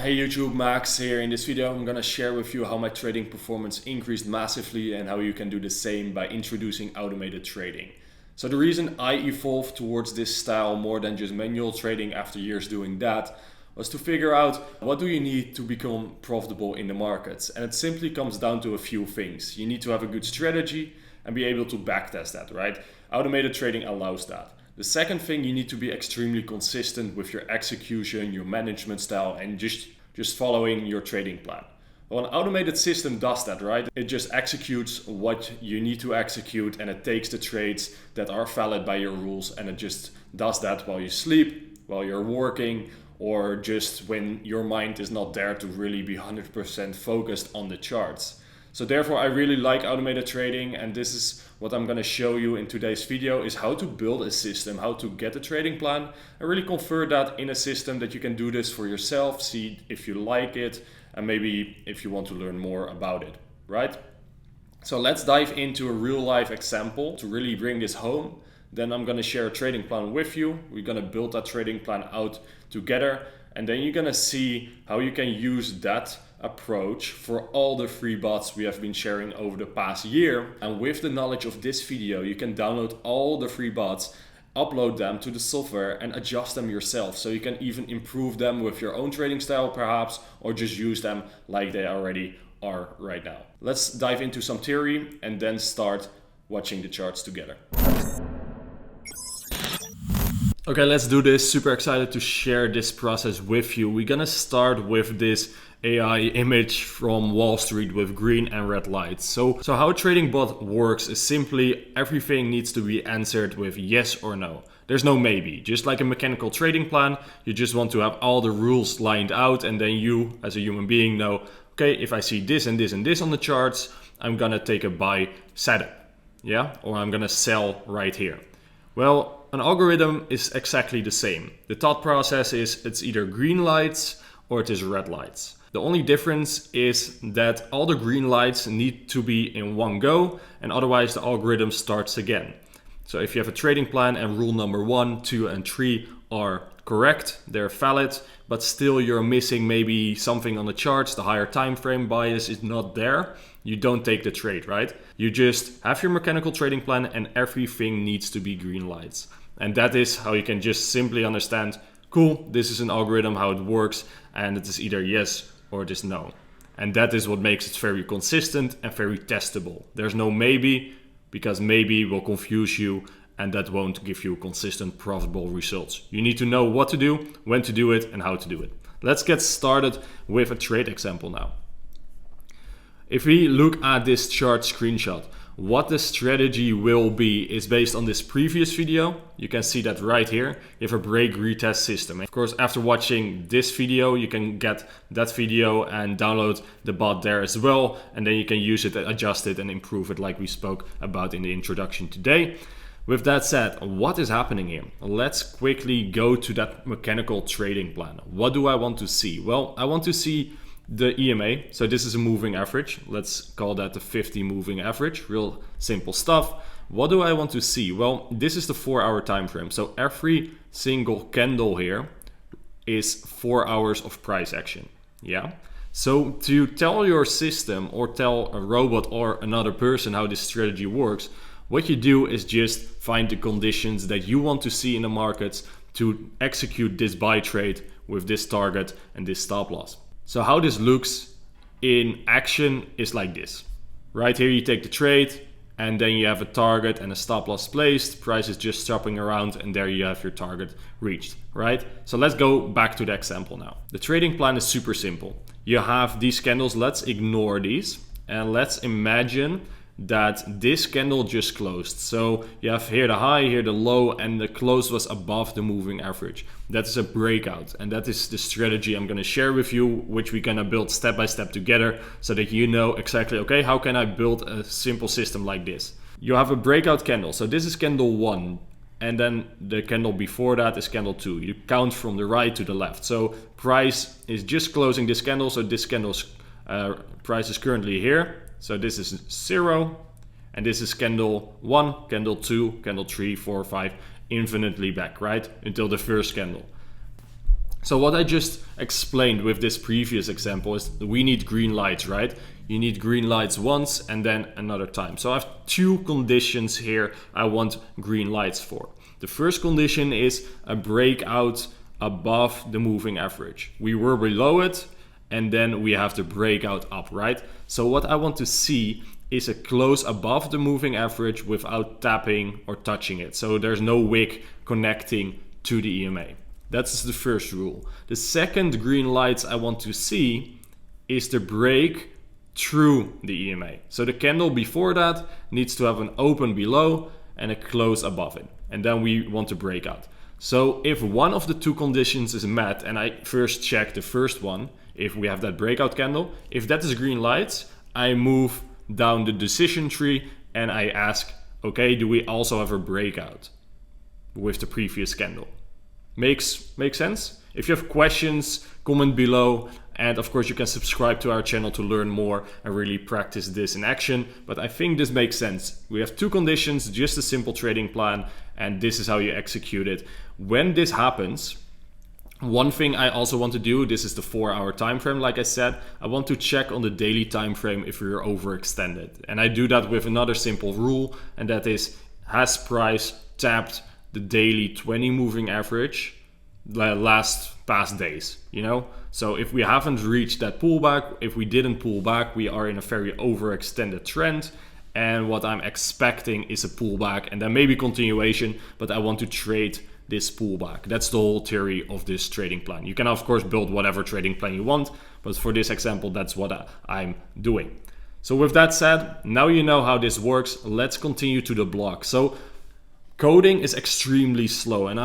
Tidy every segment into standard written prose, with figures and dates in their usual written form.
Hey YouTube, Max here. In this video I'm gonna share with you how my trading performance increased massively and how you can do the same by introducing automated trading. So the reason I evolved towards this style more than just manual trading after years doing that was to figure out what do you need to become profitable in the markets. And it simply comes down to a few things. You need to have a good strategy and be able to backtest that, right? Automated trading allows that. The second thing, you need to be extremely consistent with your execution, your management style, and just following your trading plan. Well, an automated system does that, right? It just executes what you need to execute, and it takes the trades that are valid by your rules, and it just does that while you sleep, while you're working, or just when your mind is not there to really be 100% focused on the charts. So therefore I really like automated trading, and this is what I'm going to show you in today's video, is how to build a system, how to get a trading plan and really convert that in a system that you can do this for yourself, see if you like it, and maybe if you want to learn more about it, right? So let's dive into a real life example to really bring this home. Then I'm going to share a trading plan with you. We're going to build that trading plan out together, and then you're going to see how you can use that approach for all the free bots we have been sharing over the past year. And with the knowledge of this video, you can download all the free bots, upload them to the software and adjust them yourself. So you can even improve them with your own trading style perhaps, or just use them like they already are right now. Let's dive into some theory and then start watching the charts together. Okay, let's do this. Super excited to share this process with you. We're gonna start with this AI image from Wall Street with green and red lights. So how a trading bot works is simply everything needs to be answered with yes or no. There's no maybe. Just like a mechanical trading plan, you just want to have all the rules lined out, and then you as a human being know, okay, if I see this and this and this on the charts, I'm gonna take a buy setup, yeah? Or I'm gonna sell right here. Well, an algorithm is exactly the same. The thought process is it's either green lights or it is red lights. The only difference is that all the green lights need to be in one go, and otherwise the algorithm starts again. So if you have a trading plan and rule number 1, 2 and 3 are correct, they're valid, but still you're missing maybe something on the charts, the higher time frame bias is not there, you don't take the trade, right? You just have your mechanical trading plan and everything needs to be green lights. And that is how you can just simply understand, cool, this is an algorithm, how it works, and it is either yes or it is no. And that is what makes it very consistent and very testable. There's no maybe, because maybe will confuse you and that won't give you consistent profitable results. You need to know what to do, when to do it, and how to do it. Let's get started with a trade example now. If we look at this chart screenshot, what the strategy will be is based on this previous video. You can see that right here. You have a break retest system. Of course, after watching this video, you can get that video and download the bot there as well. And then you can use it, adjust it and improve it like we spoke about in the introduction today. With that said, what is happening here? Let's quickly go to that mechanical trading plan. What do I want to see? Well, I want to see the EMA, so this is a moving average. Let's call that the 50 moving average. Real simple stuff. What do I want to see? Well, this is the 4-hour time frame. So every single candle here is 4 hours of price action. Yeah. So to tell your system or tell a robot or another person how this strategy works, what you do is just find the conditions that you want to see in the markets to execute this buy trade with this target and this stop loss. So how this looks in action is like this. Right here you take the trade and then you have a target and a stop loss placed. Price is just shopping around and there you have your target reached, right? So let's go back to the example now. The trading plan is super simple. You have these candles, let's ignore these and let's imagine that this candle just closed. So you have here the high, here the low, and the close was above the moving average. That is a breakout, and that is the strategy I'm going to share with you, which we're going to build step by step together so that you know exactly, okay, how can I build a simple system like this? You have a breakout candle. So this is candle 1, and then the candle before that is candle 2. You count from the right to the left. So price is just closing this candle. So this candle's price is currently here. So this is 0, and this is candle 1, candle 2, candle 3, 4, 5, infinitely back, right? Until the first candle. So what I just explained with this previous example is we need green lights, right? You need green lights once and then another time. So I have two conditions here I want green lights for. The first condition is a breakout above the moving average. We were below it and then we have the breakout up, right? So what I want to see is a close above the moving average without tapping or touching it. So there's no wick connecting to the EMA. That's the first rule. The second green lights I want to see is the break through the EMA. So the candle before that needs to have an open below and a close above it. And then we want to break out. So if one of the two conditions is met, and I first check the first one, if we have that breakout candle, if that is green lights, I move down the decision tree and I ask, okay, do we also have a breakout with the previous candle? Makes sense? If you have questions, comment below. And of course, you can subscribe to our channel to learn more and really practice this in action. But I think this makes sense. We have two conditions, just a simple trading plan, and this is how you execute it. When this happens, one thing I also want to do, this is the 4-hour time frame, like I said, I want to check on the daily time frame if we're overextended. And I do that with another simple rule, and that is, has price tapped the daily 20 moving average last past days, you know? So if we haven't reached that pullback, if we didn't pull back, we are in a very overextended trend. And what I'm expecting is a pullback and then maybe continuation, but I want to trade this pullback. That's the whole theory of this trading plan. You can of course build whatever trading plan you want, but for this example, that's what I'm doing. So with that said, now you know how this works. Let's continue to the block. So coding is extremely slow, and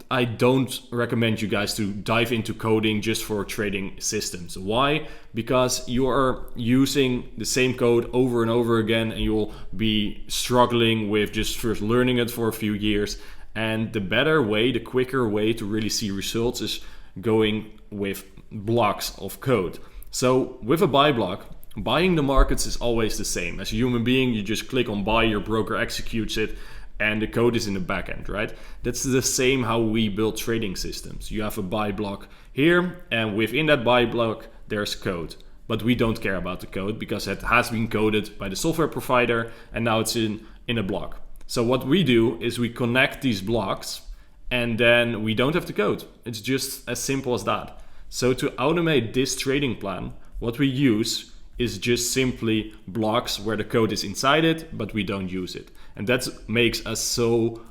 I don't recommend you guys to dive into coding just for trading systems. Why? Because you are using the same code over and over again, and you will be struggling with just first learning it for a few years. And the better way, the quicker way to really see results is going with blocks of code. So with a buy block, buying the markets is always the same. As a human being, you just click on buy, your broker executes it, and the code is in the back end, right? That's the same how we build trading systems. You have a buy block here, and within that buy block, there's code. But we don't care about the code because it has been coded by the software provider, and now it's in a block. So what we do is we connect these blocks, and then we don't have the code. It's just as simple as that. So to automate this trading plan, what we use is just simply blocks where the code is inside it, but we don't use it. And that makes us so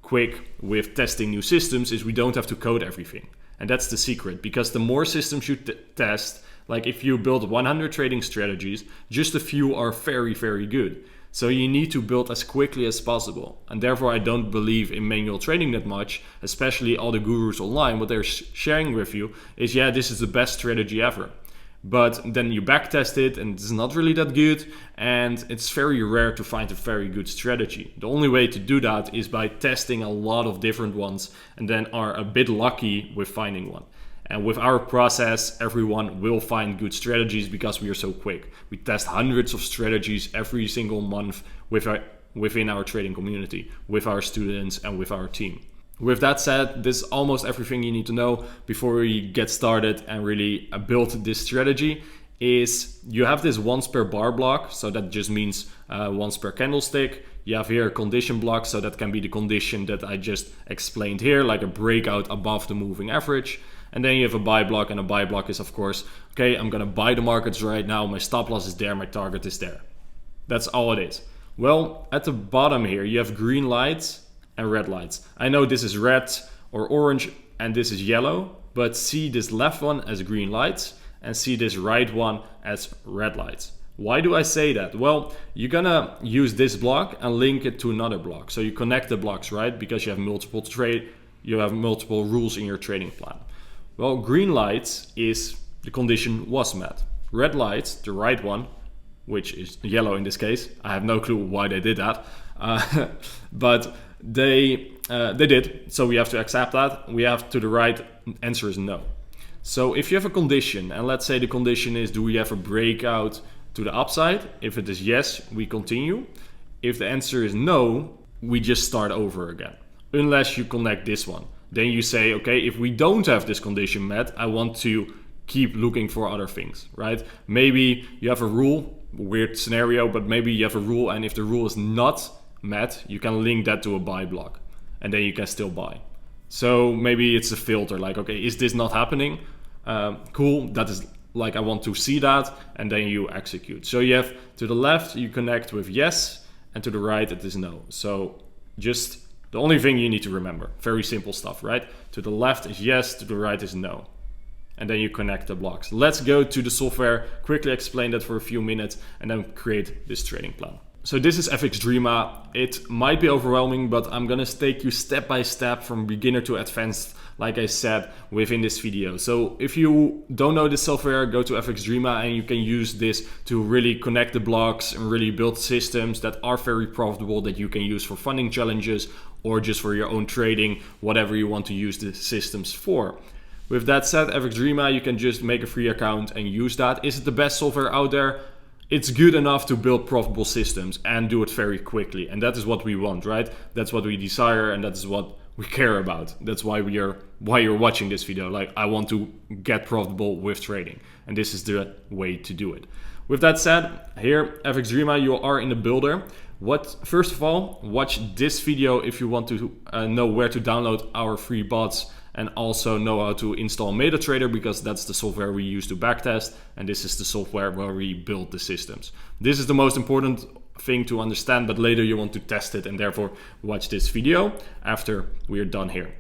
quick with testing new systems, is we don't have to code everything. And that's the secret, because the more systems you test, like if you build 100 trading strategies, just a few are very, very good. So you need to build as quickly as possible. And therefore I don't believe in manual trading that much, especially all the gurus online. What they're sharing with you is, yeah, this is the best strategy ever. But then you backtest it and it's not really that good, and it's very rare to find a very good strategy. The only way to do that is by testing a lot of different ones and then are a bit lucky with finding one. And with our process, everyone will find good strategies because we are so quick. We test hundreds of strategies every single month within our trading community, with our students and with our team. With that said, this is almost everything you need to know before we get started and really build this strategy. Is you have this once per bar block, so that just means once per candlestick. You have here a condition block, so that can be the condition that I just explained here, like a breakout above the moving average. And then you have a buy block, and a buy block is of course, okay, I'm gonna buy the markets right now, my stop loss is there, my target is there. That's all it is. Well, at the bottom here, you have green lights and red lights. I know this is red or orange and this is yellow, but see this left one as green lights and see this right one as red lights. Why do I say that? Well, you're gonna use this block and link it to another block. So you connect the blocks, right? Because you have multiple rules in your trading plan. Well, green lights is the condition was met. Red lights, the right one, which is yellow in this case. I have no clue why they did that, but they did. So we have to accept that. We have to the right answer is no. So if you have a condition, and let's say the condition is, do we have a breakout to the upside? If it is yes, we continue. If the answer is no, we just start over again, unless you connect this one. Then you say, okay, if we don't have this condition met, I want to keep looking for other things, right? Maybe you have a rule, weird scenario, but maybe you have a rule, and if the rule is not met, you can link that to a buy block, and then you can still buy. So maybe it's a filter, like, okay, is this not happening? Cool, that is like, I want to see that, and then you execute. So you have to the left, you connect with yes, and to the right it is no. So just the only thing you need to remember, very simple stuff, right? To the left is yes, to the right is no. And then you connect the blocks. Let's go to the software, quickly explain that for a few minutes, and then create this trading plan. So this is FXDreema. It might be overwhelming, but I'm gonna take you step by step from beginner to advanced, like I said, within this video. So if you don't know this software, go to FXDreema and you can use this to really connect the blocks and really build systems that are very profitable, that you can use for funding challenges or just for your own trading, whatever you want to use the systems for. With that said, FXDreema, you can just make a free account and use that. Is it the best software out there? It's good enough to build profitable systems and do it very quickly. And that is what we want, right? That's what we desire, and that is what we care about. That's why you're watching this video. Like, I want to get profitable with trading, and this is the way to do it. With that said, here, FXDreema, you are in the builder. First of all, watch this video if you want to know where to download our free bots, and also know how to install MetaTrader, because that's the software we use to backtest, and this is the software where we build the systems. This is the most important thing to understand, but later you want to test it, and therefore watch this video after we are done here.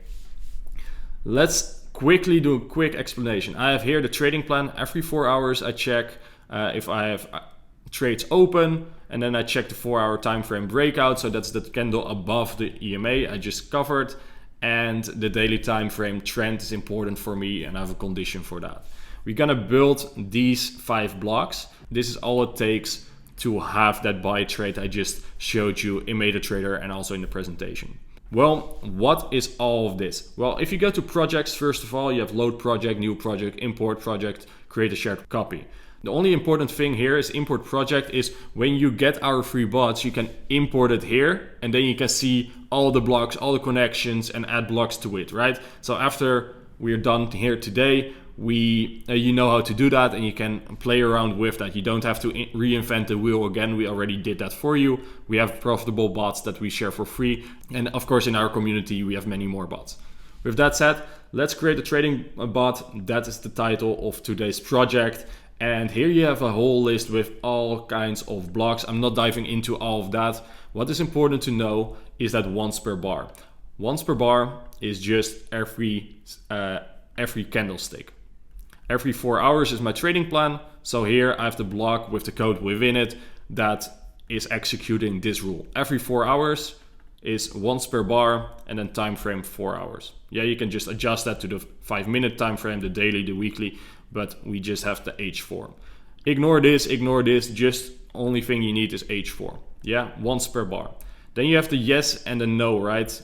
Let's quickly do a quick explanation. I have here the trading plan. Every 4 hours I check if I have trades open, and then I check the 4-hour time frame breakout. So that's the candle above the EMA I just covered. And the daily time frame trend is important for me, and I have a condition for that. We're gonna build these 5 blocks. This is all it takes to have that buy trade I just showed you in MetaTrader and also in the presentation. Well, what is all of this? Well, if you go to projects, first of all, you have load project, new project, import project, create a shared copy. The only important thing here is import project is when you get our free bots, you can import it here, and then you can see all the blocks, all the connections, and add blocks to it, right? So after we're done here today, you know how to do that, and you can play around with that. You don't have to reinvent the wheel again. We already did that for you. We have profitable bots that we share for free. And of course, in our community, we have many more bots. With that said, let's create a trading bot. That is the title of today's project. And here you have a whole list with all kinds of blocks. I'm not diving into all of that. What is important to know is that once per bar. Once per bar is just every candlestick. Every 4 hours is my trading plan. So here I have the block with the code within it that is executing this rule. Every 4 hours is once per bar, and then time frame 4 hours. Yeah, you can just adjust that to the 5-minute time frame, the daily, the weekly, but we just have the H form. Ignore this, just only thing you need is H form. Yeah, once per bar. Then you have the yes and the no, right?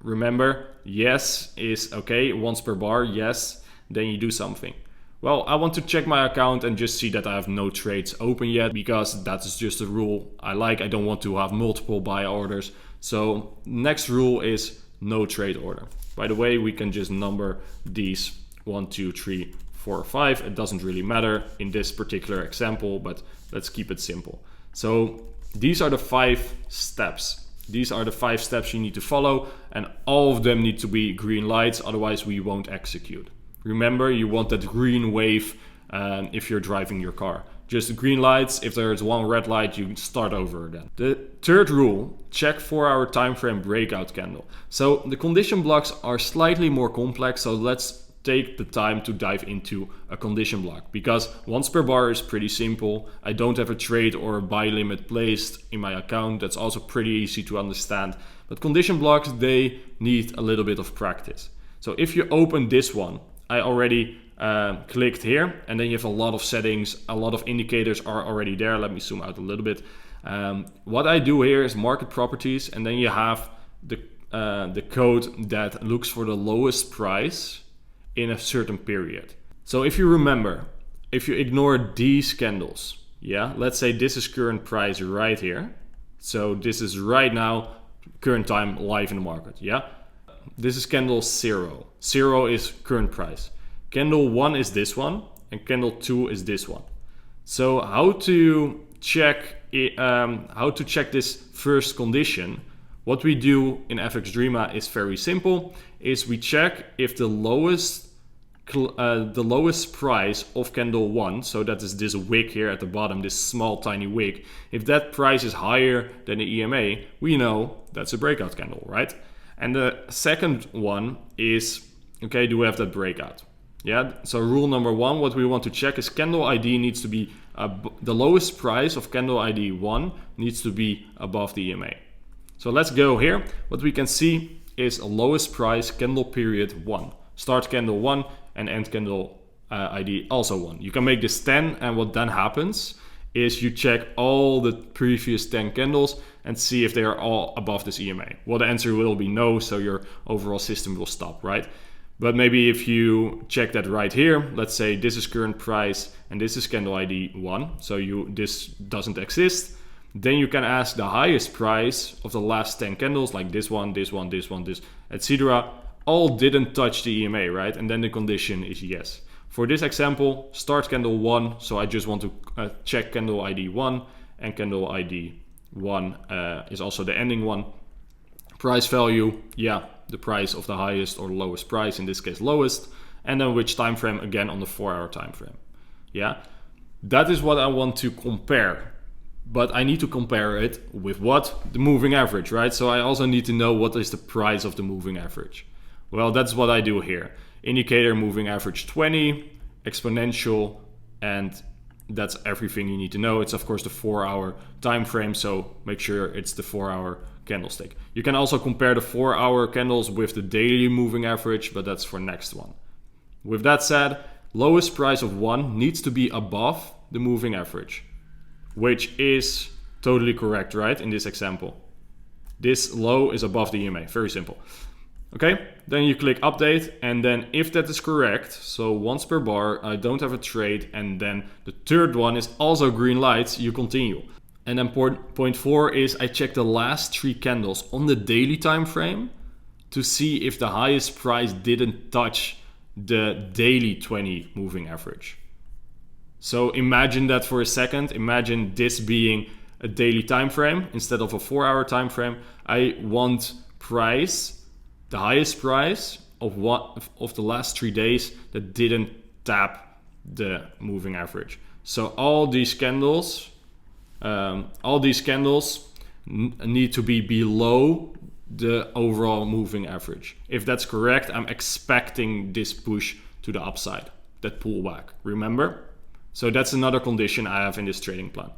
Remember, yes is okay, once per bar, yes, then you do something. Well, I want to check my account and just see that I have no trades open yet, because that is just a rule I like. I don't want to have multiple buy orders. So next rule is no trade order. By the way, we can just number these 1, 2, 3, 4, 5. It doesn't really matter in this particular example, but let's keep it simple. So these are the 5 steps. These are the 5 steps you need to follow, and all of them need to be green lights, otherwise we won't execute. Remember, you want that green wave if you're driving your car. Just green lights. If there's one red light, you start over again. The third rule, check 4-hour time frame breakout candle. So the condition blocks are slightly more complex, so let's take the time to dive into a condition block, because once per bar is pretty simple. I don't have a trade or a buy limit placed in my account. That's also pretty easy to understand. But condition blocks, they need a little bit of practice. So if you open this one, I already clicked here, and then you have a lot of settings, a lot of indicators are already there. Let me zoom out a little bit. What I do here is market properties, and then you have the code that looks for the lowest price in a certain period. So if you remember, if you ignore these candles, yeah, let's say this is current price right here. So this is right now, current time live in the market, yeah. this is candle 0. 0 is current price. Candle 1 is this one, and candle 2 is this one. So how to check this first condition? What we do in FXDreema is very simple. Is we check if the lowest price of candle 1, so that is this wick here at the bottom, this small tiny wick, if that price is higher than the EMA, we know that's a breakout candle, right? And the second one is, okay, do we have that breakout? Yeah, so rule number 1, what we want to check is candle ID needs to be, the lowest price of candle ID 1 needs to be above the EMA. So let's go here. What we can see is a lowest price candle period 1. Start candle 1 and end candle ID also 1. You can make this 10, and what then happens is you check all the previous 10 candles and see if they are all above this EMA. Well, the answer will be no, so your overall system will stop, right? But maybe if you check that right here, let's say this is current price and this is candle ID 1, so this doesn't exist, then you can ask the highest price of the last 10 candles, like this one, this one, this one, this, etc. All didn't touch the EMA, right? And then the condition is yes. For this example, start candle 1, so I just want to check candle ID 1, and candle ID 1 is also the ending one. Price value, yeah, the price of the highest or lowest price, in this case lowest, and then which time frame, again on the 4-hour time frame. Yeah, that is what I want to compare. But I need to compare it with what? The moving average, right? So I also need to know what is the price of the moving average. Well, that's what I do here. Indicator moving average 20, exponential, and that's everything you need to know. It's of course the 4-hour time frame, so make sure it's the 4-hour candlestick. You can also compare the 4-hour candles with the daily moving average, but that's for next one. With that said, lowest price of 1 needs to be above the moving average, which is totally correct, right? In this example, this low is above the EMA, very simple. Okay, then you click update, and then if that is correct, so once per bar, I don't have a trade, and then the third one is also green lights, you continue. And then point 4 is I check the last 3 candles on the daily time frame to see if the highest price didn't touch the daily 20 moving average. So imagine that for a second. Imagine this being a daily time frame instead of a 4-hour time frame. I want price, the highest price of the last 3 days that didn't tap the moving average. So all these candles need to be below the overall moving average. If that's correct, I'm expecting this push to the upside, that pullback. Remember? So that's another condition I have in this trading plan.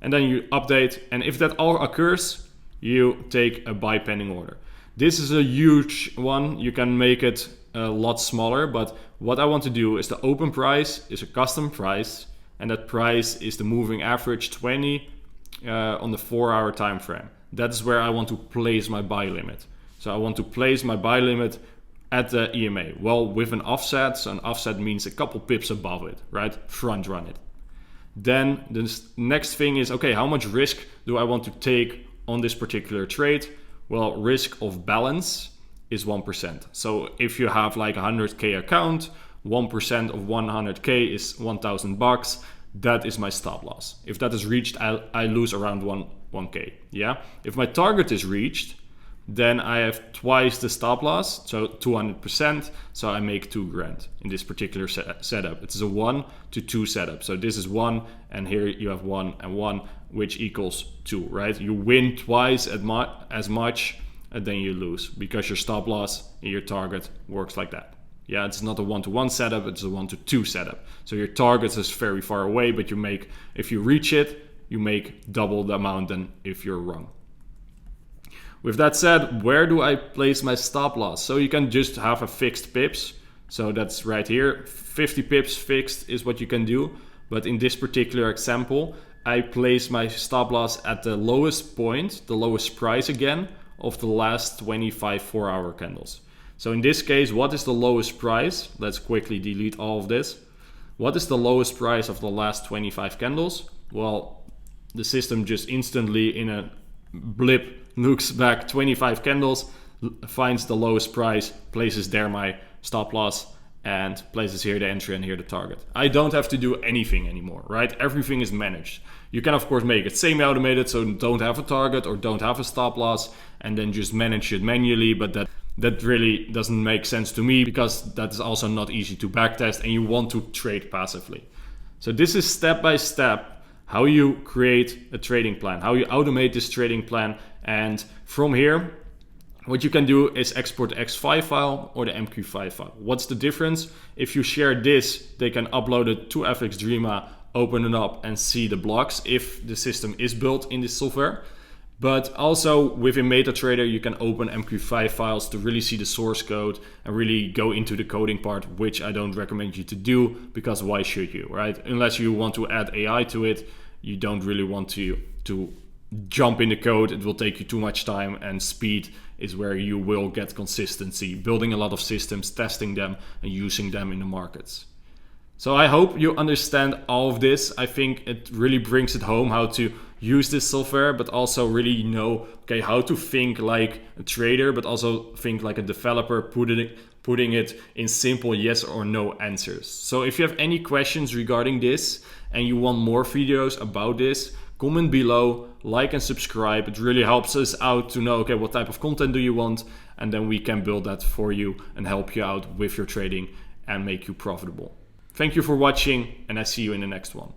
And then you update, and if that all occurs, you take a buy pending order. This is a huge one. You can make it a lot smaller, but what I want to do is the open price is a custom price, and that price is the moving average 20 on the 4-hour time frame. That's where I want to place my buy limit. So I want to place my buy limit at the EMA. Well, with an offset, so an offset means a couple pips above it, right? Front run it. Then the next thing is, okay, how much risk do I want to take on this particular trade? Well, risk of balance is 1%. So if you have like a 100K account, 1% of 100K is $1,000. That is my stop loss. If that is reached, I lose around 1K. Yeah. If my target is reached, then I have twice the stop loss, so 200%. So I make $2,000 in this particular setup. It's a 1 to 2 setup. So this is 1, and here you have 1 and 1, which equals 2, right? You win twice as much, and then you lose because your stop loss and your target works like that. Yeah, it's not a 1-to-1 setup, it's a 1-to-2 setup. So your target is very far away, but if you reach it, you make double the amount than if you're wrong. With that said, where do I place my stop loss? So you can just have a fixed pips. So that's right here. 50 pips fixed is what you can do. But in this particular example, I place my stop loss at the lowest point, the lowest price again, of the last 25 4-hour candles. So in this case, what is the lowest price? Let's quickly delete all of this. What is the lowest price of the last 25 candles? Well, the system just instantly in a blip looks back 25 candles. finds the lowest price, places there my stop loss, and places here the entry and here the target. I don't have to do anything anymore, right? Everything is managed. You can of course make it semi-automated, so don't have a target or don't have a stop loss, and then just manage it manually, but that really doesn't make sense to me, because that is also not easy to backtest and you want to trade passively. So this is step by step how you create a trading plan, how you automate this trading plan. And from here, what you can do is export the X5 file or the MQ5 file. What's the difference? If you share this, they can upload it to FXDreema, open it up and see the blocks if the system is built in this software. But also within MetaTrader, you can open MQ5 files to really see the source code and really go into the coding part, which I don't recommend you to do, because why should you, right? Unless you want to add AI to it, you don't really want to jump in the code. It will take you too much time, and speed is where you will get consistency, building a lot of systems, testing them and using them in the markets. So I hope you understand all of this. I think it really brings it home how to use this software, but also really know, okay, how to think like a trader, but also think like a developer, putting it in simple yes or no answers. So if you have any questions regarding this and you want more videos about this, comment below, like and subscribe. It really helps us out to know, okay, what type of content do you want? And then we can build that for you and help you out with your trading and make you profitable. Thank you for watching, and I see you in the next one.